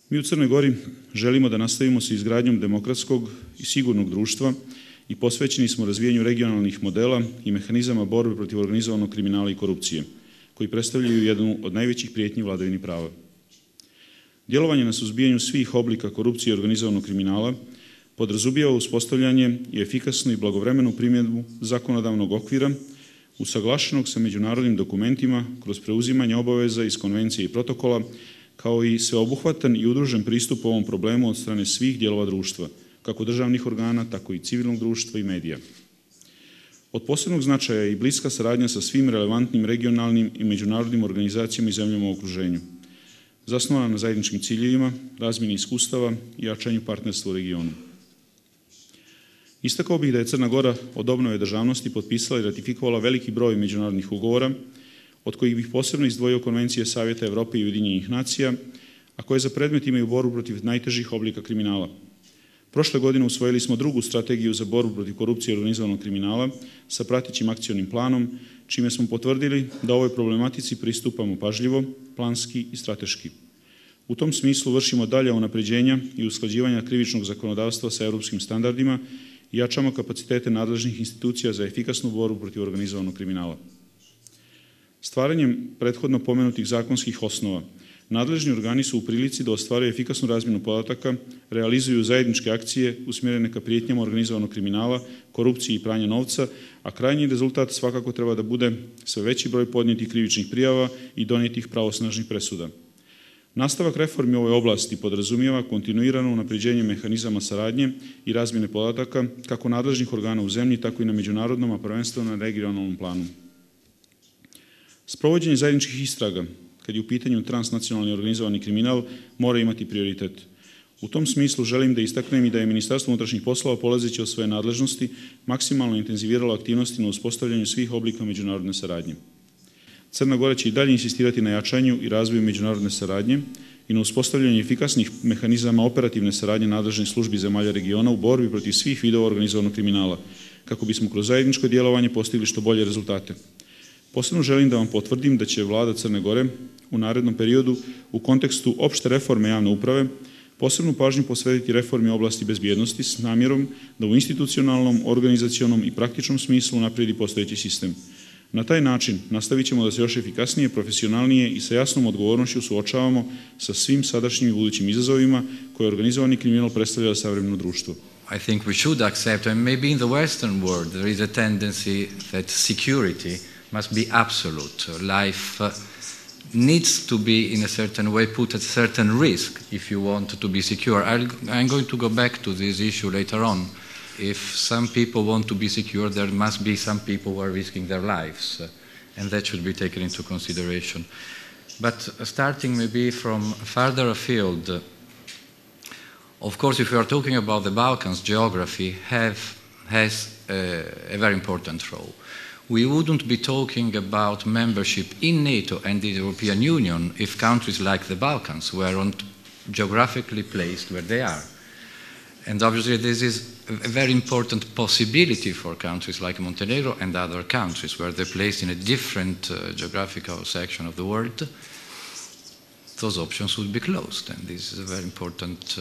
Mi u Crnoj Gori želimo da nastavimo sa izgradnjom demokratskog i sigurnog društva i posvećeni smo razvijanju regionalnih modela i mehanizama borbe protiv organizovanog kriminala i korupcije, koji predstavljaju jednu od najvećih prijetnji vladavini prava. Djelovanje na suzbijanju svih oblika korupcije i organizovanog kriminala podrazumijeva uspostavljanje i efikasnu i blagovremenu primjenu zakonodavnog okvira usaglašenog sa međunarodnim dokumentima kroz preuzimanje obaveza iz konvencije i protokola, kao i sveobuhvatan i udružen pristup ovom problemu od strane svih dijelova društva, kako državnih organa, tako i civilnog društva i medija. Od posebnog značaja je i bliska saradnja sa svim relevantnim regionalnim i međunarodnim organizacijama i zemljama u okruženju, zasnovana na zajedničkim ciljevima, razmjeni iskustava i jačanju partnerstva u regionu. Istakao bih da je Crna Gora od obnove državnosti potpisala i ratifikovala veliki broj međunarodnih ugovora, od kojih bih posebno izdvojio Konvencije Savjeta Evrope i Ujedinjenih nacija, a koje za predmet imaju borbu protiv najtežih oblika kriminala. Prošle godine usvojili smo drugu strategiju za borbu protiv korupcije i organizovanog kriminala sa pratećim akcionim planom, čime smo potvrdili da ovoj problematici pristupamo pažljivo, planski i strateški. U tom smislu vršimo dalja unapređenja i usklađivanja krivičnog zakonodavstva sa europskim standardima i jačamo kapacitete nadležnih institucija za efikasnu borbu protiv organizovanog kriminala. Stvaranjem prethodno pomenutih zakonskih osnova, nadležni organi su u prilici da ostvaruju efikasnu razmjenu podataka, realizuju zajedničke akcije usmjerene ka prijetnjama organizovanog kriminala, korupciji i pranja novca, a krajnji rezultat svakako treba da bude sve veći broj podnijetih krivičnih prijava i donijetih pravosnažnih presuda. Nastavak reformi u ovoj oblasti podrazumijeva kontinuirano unapređenje mehanizama saradnje i razmjene podataka kako nadležnih organa u zemlji, tako i na međunarodnom, a prvenstveno na regionalnom planu. Sprovođenje zajedničkih istraga, kad je u pitanju transnacionalni organizovani kriminal, mora imati prioritet. U tom smislu želim da istaknem i da je Ministarstvo unutrašnjih poslova, polazeći od svoje nadležnosti, maksimalno intenziviralo aktivnosti na uspostavljanju svih oblika međunarodne saradnje. Crna Gora će i dalje insistirati na jačanju i razvoju međunarodne saradnje i na uspostavljanju efikasnih mehanizama operativne saradnje nadležnih službi zemalja regiona u borbi protiv svih vidova organizovanog kriminala, kako bismo kroz zajedničko djelovanje postigli što bolje rezultate. Posebno želim da vam potvrdim da će Vlada Crne Gore u narednom periodu u kontekstu opšte reforme javne uprave posebnu pažnju posvetiti reformi u oblasti bezbjednosti s namjerom da u institucionalnom, organizacionom i praktičnom smislu unaprijedi postojeći sistem. Na taj način nastavit ćemo da se još efikasnije, profesionalnije i sa jasnom odgovornošću suočavamo sa svim sadašnjim i budućim izazovima koje organizovani kriminal predstavlja za savremeno društvo. I think we should accept, and maybe in the Western world there is a tendency that security must be absolute. Life needs to be in a certain way put at certain risk if you want to be secure. I'm going to go back to this issue later on. If some people want to be secure, there must be some people who are risking their lives, and that should be taken into consideration. But starting maybe from farther afield, of course, if we are talking about the Balkans, geography has a very important role. We wouldn't be talking about membership in NATO and the European Union if countries like the Balkans weren't geographically placed where they are. And obviously this is a very important possibility for countries like Montenegro and other countries where they're placed in a different geographical section of the world. Those options would be closed, and this is a very important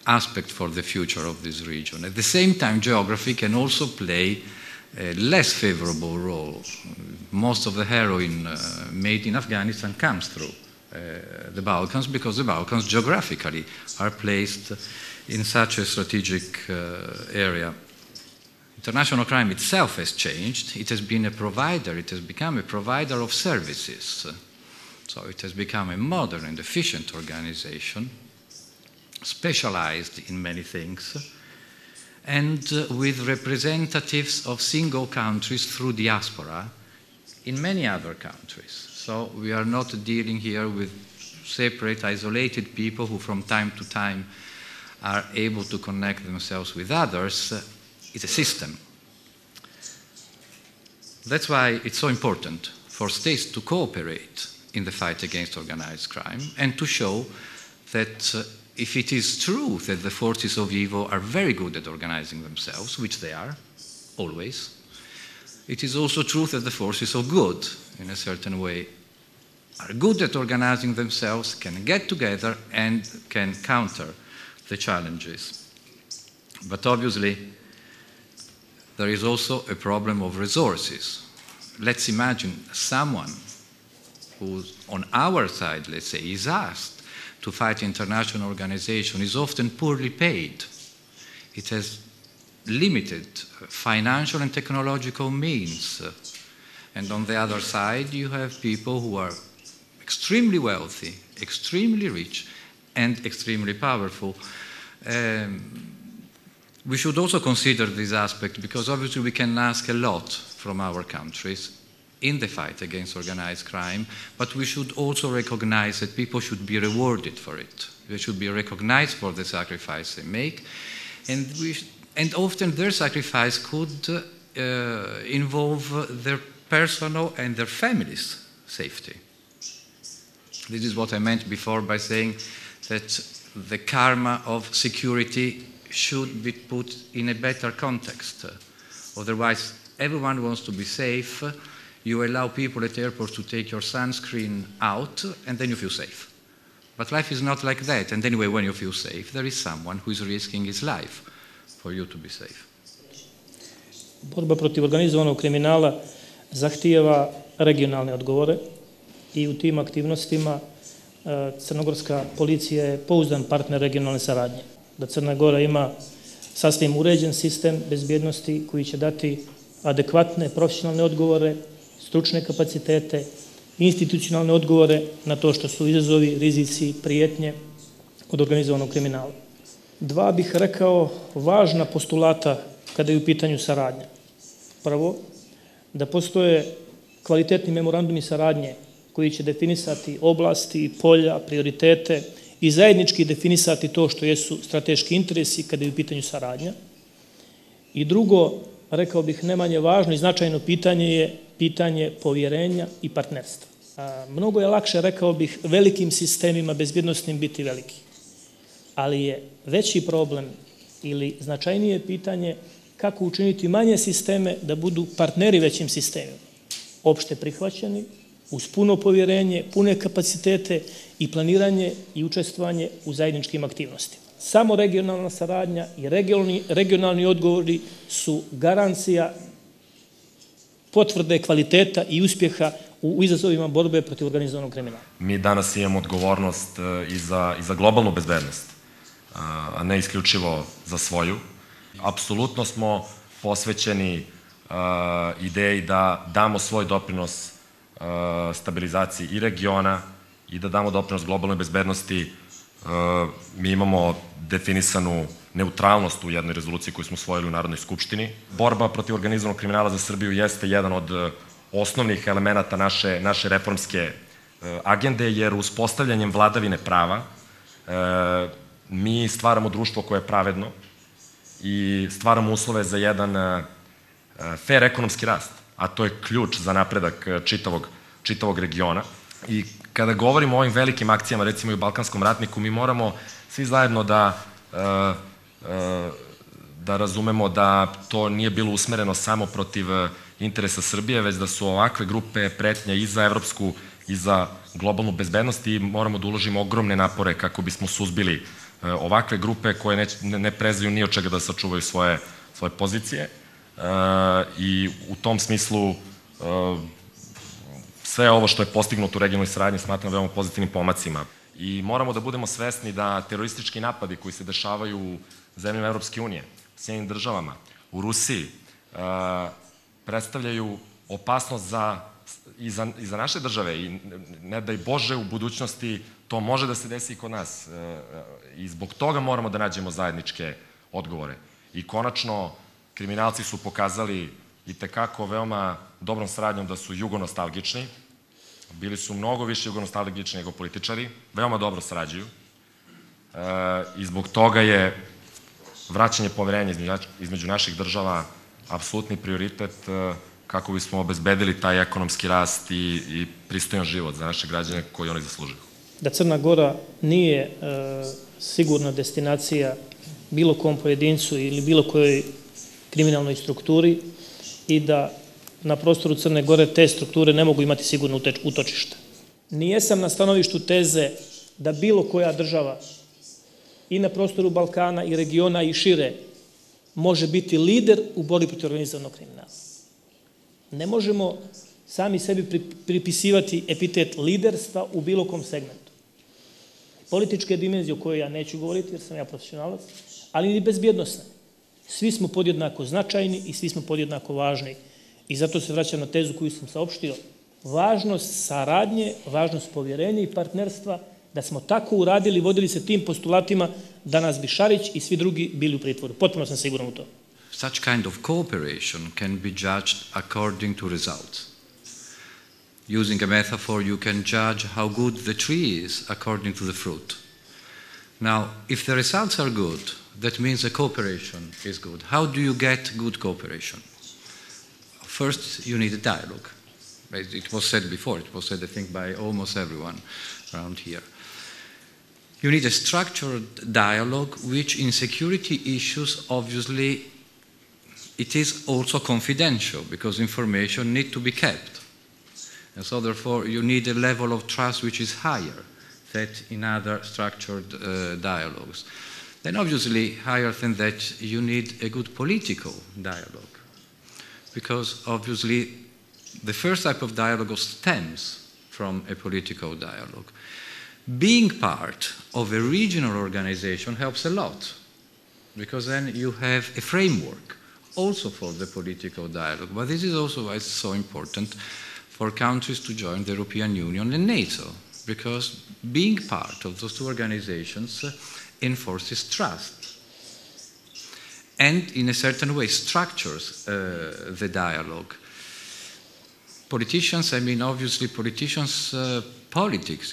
aspect for the future of this region. At the same time, geography can also play a less favorable role. Most of the heroin made in Afghanistan comes through the Balkans because the Balkans geographically are placed in such a strategic area. International crime itself has changed. It has been a provider, it has become a provider of services. So it has become a modern and efficient organization, specialized in many things, and with representatives of single countries through diaspora in many other countries. So we are not dealing here with separate, isolated people who from time to time are able to connect themselves with others. It's a system. That's why it's so important for states to cooperate in the fight against organized crime and to show that if it is true that the forces of evil are very good at organizing themselves, which they are, always, it is also true that the forces of good, in a certain way, are good at organizing themselves, can get together and can counter the challenges. But obviously, there is also a problem of resources. Let's imagine someone who's on our side, let's say, is asked to fight international organization, is often poorly paid. It has limited financial and technological means. And on the other side, you have people who are extremely wealthy, extremely rich, and extremely powerful. We should also consider this aspect because obviously we can ask a lot from our countries in the fight against organized crime, but we should also recognize that people should be rewarded for it. They should be recognized for the sacrifice they make, and often their sacrifice could involve their personal and their family's safety. This is what I meant before by saying that the karma of security should be put in a better context. Otherwise, everyone wants to be safe. You allow people at airports to take your sunscreen out, and then you feel safe. But life is not like that. And anyway, when you feel safe, there is someone who is risking his life for you to be safe. Borba protiv organizovanog kriminala zahtijeva regionalne odgovore i u tim aktivnostima crnogorska policija je pouzdan partner regionalne saradnje. Da Crna Gora ima sasvim uređen sistem bezbjednosti koji će dati adekvatne profesionalne odgovore, stručne kapacitete, institucionalne odgovore na to što su izazovi, rizici, prijetnje od organizovanog kriminala. Dva bih rekao važna postulata kada je u pitanju saradnja. Prvo, da postoje kvalitetni memorandumi saradnje koji će definisati oblasti, polja, prioritete i zajednički definisati to što jesu strateški interesi kada je u pitanju saradnja. I drugo, rekao bih ne manje važno i značajno pitanje je pitanje povjerenja i partnerstva. Mnogo je lakše, rekao bih, velikim sistemima bezbjednostnim biti veliki. Ali je veći problem ili značajnije pitanje kako učiniti manje sisteme da budu partneri većim sistemima. Opšte prihvaćeni, uz puno povjerenje, pune kapacitete i planiranje i učestvovanje u zajedničkim aktivnostima. Samo regionalna saradnja i regionalni odgovori su garancija potvrde kvaliteta i uspjeha u izazovima borbe protiv organizovanog kriminala. Mi danas imamo odgovornost i za globalnu bezbednost, a ne isključivo za svoju. Apsolutno smo posvećeni ideji da damo svoj doprinos stabilizaciji i regiona i da damo doprinos globalnoj bezbednosti. Mi imamo definisanu neutralnost u jednoj rezoluciji koju smo usvojili u Narodnoj skupštini. Borba protiv organizovanog kriminala za Srbiju jeste jedan od osnovnih elemenata naše reformske agende, jer uspostavljanjem vladavine prava mi stvaramo društvo koje je pravedno i stvaramo uslove za jedan fair ekonomski rast, a to je ključ za napredak čitavog regiona. I kada govorimo o ovim velikim akcijama, recimo i u Balkanskom ratniku, mi moramo svi zajedno da razumemo da to nije bilo usmereno samo protiv interesa Srbije, već da su ovakve grupe pretnja i za evropsku i za globalnu bezbednost i moramo da uložimo ogromne napore kako bismo suzbili ovakve grupe koje ne prezaju ni od čega da sačuvaju svoje pozicije. I u tom smislu sve ovo što je postignuto u regionalnoj saradnji smatram veoma pozitivnim pomacima. I moramo da budemo svesni da teroristički napadi koji se dešavaju u zemljama Evropske unije, u Sjedinjenim državama, u Rusiji, predstavljaju opasnost i za naše države i ne daj Bože u budućnosti to može da se desi i kod nas. I zbog toga moramo da nađemo zajedničke odgovore. I konačno, kriminalci su pokazali i tekako veoma dobrom saradnjom da su jugonostalgični. Bili su mnogo više jugonostalgični nego političari. Veoma dobro sarađuju. I zbog toga je vraćanje poverenja između naših država apsolutni prioritet kako bismo obezbedili taj ekonomski rast i pristojan život za naše građane koji oni zaslužuju. Da Crna Gora nije sigurna destinacija bilo kom pojedincu ili bilo kojoj kriminalnoj strukturi i da na prostoru Crne Gore te strukture ne mogu imati sigurno utočište. nijesam na stanovištu teze da bilo koja država i na prostoru Balkana i regiona i šire može biti lider u borbi protiv organizovanog kriminala. Ne možemo sami sebi pripisivati epitet liderstva u bilo kom segmentu. Političke dimenzije o kojoj ja neću govoriti jer sam ja profesionalac, ali i bezbjednosne. Svi smo podjednako značajni i svi smo podjednako važni. I zato se vraćam na tezu koju sam saopštio. Važnost saradnje, važnost povjerenja i partnerstva, da smo tako uradili, vodili se tim postulatima, danas bi Šarić i svi drugi bili u pritvoru. Potpuno sam siguran u to. Such kind of cooperation can be judged according to results. Using a metaphor, you can judge how good the tree is according to the fruit. Now, if the results are good, that means the cooperation is good. How do you get good cooperation? First, you need a dialogue. It was said before, it was said, I think, by almost everyone around here. You need a structured dialogue, which in security issues, obviously, it is also confidential, because information needs to be kept. And so, therefore, you need a level of trust which is higher than in other structured dialogues. Then, obviously, higher than that, you need a good political dialogue, because, obviously, the first type of dialogue stems from a political dialogue. Being part of a regional organization helps a lot, because then you have a framework also for the political dialogue. But this is also why it's so important for countries to join the European Union and NATO, because being part of those two organizations enforces trust and, in a certain way, structures the dialogue. Politicians, I mean, obviously, politics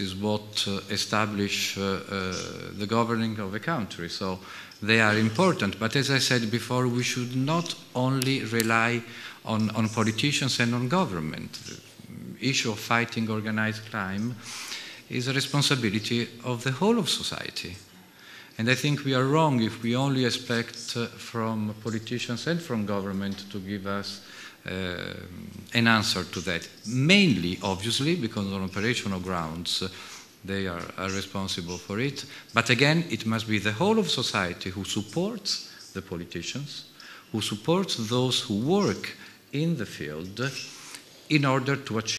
is what establish the governing of a country. So they are important. But as I said before, we should not only rely on politicians and on government. The issue of fighting organized crime is a responsibility of the whole of society. And I think we are wrong if we only expect from politicians and from government to give us an answer to that. Mainly, obviously, because on operational grounds, they are responsible for it. But again, it must be the whole of society who supports the politicians, who supports those who work in the field in order to achieve